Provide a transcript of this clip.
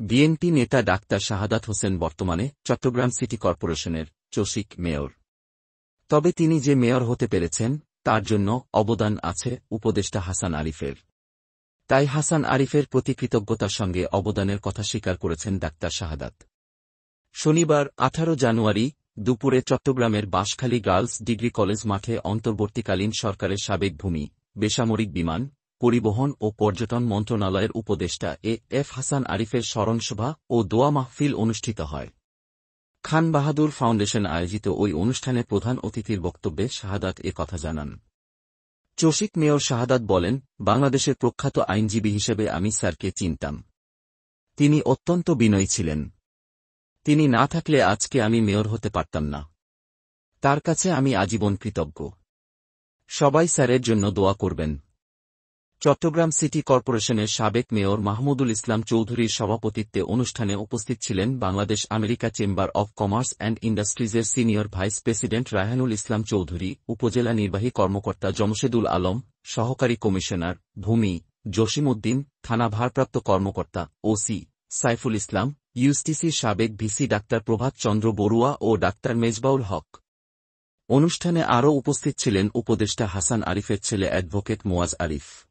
BNP নেতা doctor Shahadat Hossain বর্তমানে Chittagong city কর্পোরেশনের চসিক মেয়র। তবে তিনি যে মেয়র হতে পেরেছেন তার জন্য অবদান আছে উপদেষ্টা হাসান আরিফের। তাই হাসান আরিফের প্রতি কৃতজ্ঞতার সঙ্গে অবদানের কথা স্বীকার করেছেন ডাক্তার শাহাদাত। শনিবার 18 জানুয়ারি দুপুরে চট্টগ্রামের বাঁশখালী গার্লস ডিগ্রি কলেজ মাঠে অন্তর্বর্তীকালীন সরকারের সাবেক ভূমি, বেসামরিক বিমান, পরিবহন ও পর্যটন মন্ত্রণালয়ের উপদেষ্টা এ.এফ হাসান আরিফের স্মরণসভা ও দোয়া মাহফিল অনুষ্ঠিত হয়। খান বাহাদুর ফাউন্ডেশন আয়োজিত ওই অনুষ্ঠানে প্রধান অতিথির বক্তব্যে শাহাদাত এ কথা জানান। চসিক মেয়র শাহাদাত বলেন, বাংলাদেশের প্রখ্যাত আইনজীবী হিসেবে আমি স্যারকে চিনতাম। তিনি অত্যন্ত বিনয়ী ছিলেন। তিনি না থাকলে আজকে আমি মেয়র হতে পারতাম না। তার কাছে আমি আজীবন কৃতজ্ঞ। সবাই স্যারের জন্য দোয়া করবেন। চট্টগ্রাম সিটি কর্পোরেশনের সাবেক মেয়র মাহমুদুল ইসলাম চৌধুরীর সভাপতিত্বে অনুষ্ঠানে উপস্থিত ছিলেন Bangladesh America Chamber of Commerce and ইন্ডাস্ট্রিজের senior vice president Raihanul Islam Chowdhury, উপজেলা নির্বাহী কর্মকর্তা জমশেদুল আলম, সহকারী কমিশনার ভূমি জসিমউদ্দিন, থানা ভারপ্রাপ্ত কর্মকর্তা ওসি সাইফুল ইসলাম, ইউএসটিসির সাবেক ভিসি ডাক্তার প্রভাত চন্দ্র বড়ুয়া ও ডাক্তার মেজবাউল হক। অনুষ্ঠানে আরও উপস্থিত ছিলেন উপদেষ্টা হাসান আরিফের ছেলে অ্যাডভোকেট মোয়াজ আরিফ।